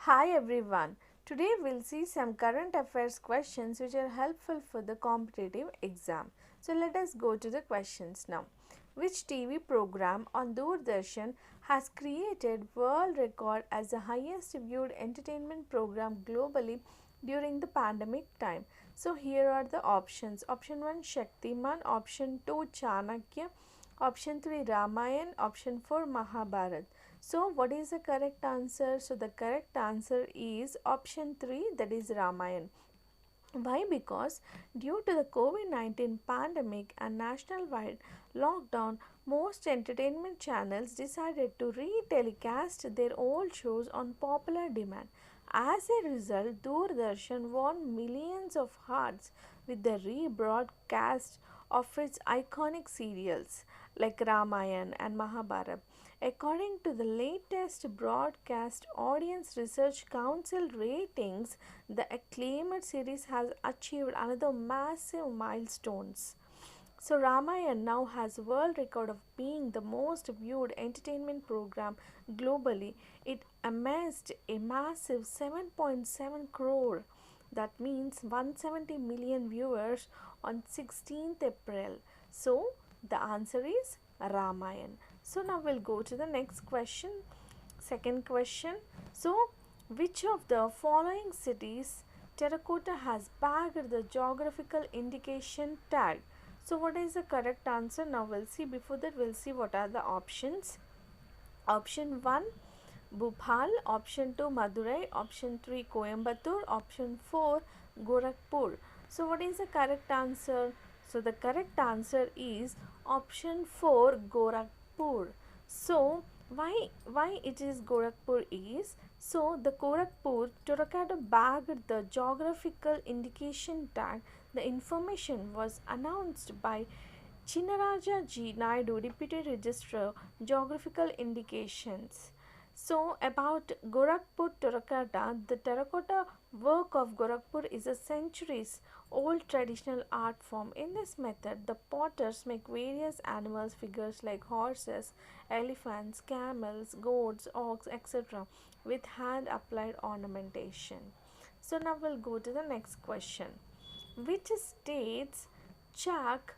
Hi everyone. Today we'll see some current affairs questions which are helpful for the competitive exam. So let us go to the questions now. Which TV program on Doordarshan has created world record as the highest viewed entertainment program globally during the pandemic time? So here are the options. Option 1 Shaktiman, option 2 Chanakya, option 3 Ramayan, option 4 Mahabharat. So, what is the correct answer? So, the correct answer is option 3, that is Ramayan. Why? Because due to the COVID-19 pandemic and national wide lockdown, most entertainment channels decided to re-telecast their old shows on popular demand. As a result, Doordarshan won millions of hearts with the rebroadcast of its iconic serials like Ramayan and Mahabharata. According to the latest Broadcast Audience Research Council ratings, the acclaimed series has achieved another massive milestones. So Ramayan now has world record of being the most viewed entertainment program globally. It amassed a massive 7.7 crore, that means 170 million viewers on 16th April. So the answer is Ramayan. So now we'll go to the next question. Second question. So which of the following cities terracotta has bagged the geographical indication tag? So what is the correct answer? Now we'll see. Before that we'll see what are the options. Option 1 Bhopal, option 2 Madurai, option 3 Coimbatore, option 4 Gorakhpur. So what is the correct answer? So the correct answer is option 4 Gorakhpur. So why it is Gorakhpur is, so the Gorakhpur terracotta bagged the geographical indication tag. The information was announced by Chinnaraja G. Naidu, Deputy Registrar, Geographical Indications. So, about Gorakhpur terracotta, the terracotta work of Gorakhpur is a centuries old traditional art form. In this method, the potters make various animals figures like horses, elephants, camels, goats, ox, etc. with hand applied ornamentation. So, now we'll go to the next question. Which states Chak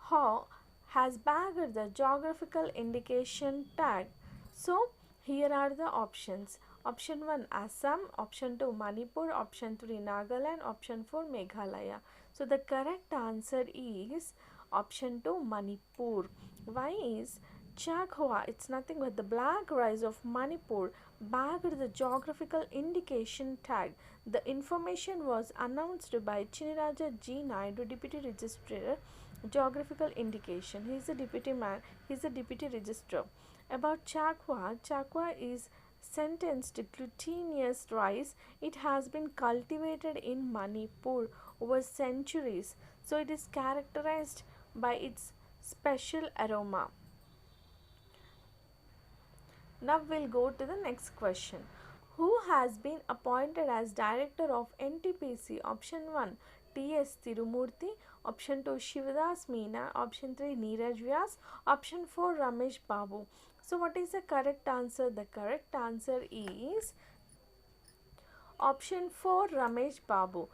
Ho has bagged the geographical indication tag? So, here are the options. Option 1 Assam, option 2 Manipur, option 3 Nagaland, option 4 Meghalaya. So, the correct answer is option 2 Manipur. Why is Chaghwa, it's nothing but the black rice of Manipur, bagged the geographical indication tag. The information was announced by Chiniraja G. Naidu, Deputy Registrar, Geographical Indication. He is the deputy registrar. About Chakwa, Chakwa is sentenced glutinous rice. It has been cultivated in Manipur over centuries, so it is characterized by its special aroma. Now we'll go to the next question. Who has been appointed as director of NTPC? Option 1 T.S. Tirumurthy, option 2 Shivadas Meena, option 3 Neeraj Vyas, option 4 Ramesh Babu. So what is the correct answer? The correct answer is option 4 Ramesh Babu.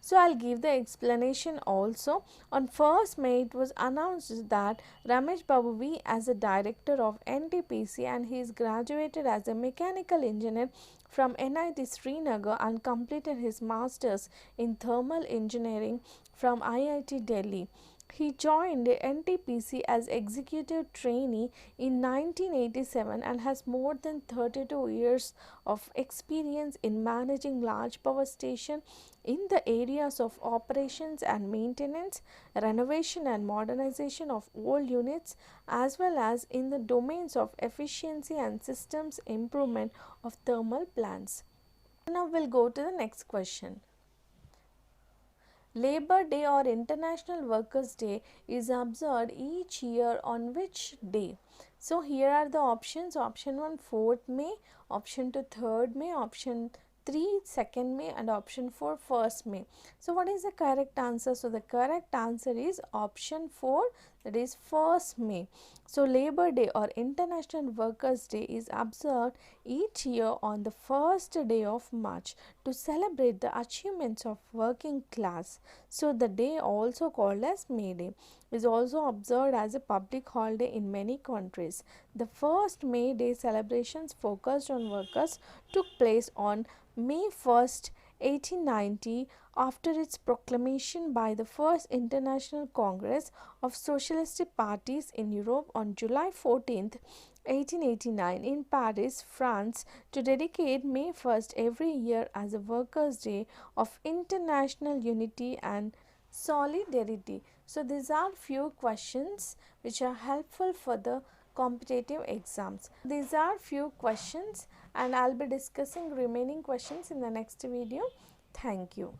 So I'll give the explanation also. On 1st May, it was announced that Ramesh Babu V as a director of NTPC, and he is graduated as a mechanical engineer from NIT Srinagar and completed his masters in thermal engineering from IIT Delhi. He joined NTPC as executive trainee in 1987 and has more than 32 years of experience in managing large power station in the areas of operations and maintenance, renovation and modernization of old units, as well as in the domains of efficiency and systems improvement of thermal plants. Now we'll go to the next question. Labor Day or International Workers' Day is observed each year on which day? So here are the options. Option 1 4th May, option 2 3rd May, option 3 2nd May, and option 4 1st May. So what is the correct answer? So the correct answer is option 4 that is 1st May. So Labor Day or International Workers' Day is observed each year on the first day of March to celebrate the achievements of working class. So the day, also called as May Day, is also observed as a public holiday in many countries. The first May Day celebrations focused on workers took place on May 1st, 1890, after its proclamation by the First International Congress of Socialist Parties in Europe on July 14th, 1889 in Paris, France, to dedicate May 1st every year as a Workers' Day of international unity and solidarity. So these are few questions which are helpful for the competitive exams. These are few questions and I'll be discussing remaining questions in the next video. Thank you.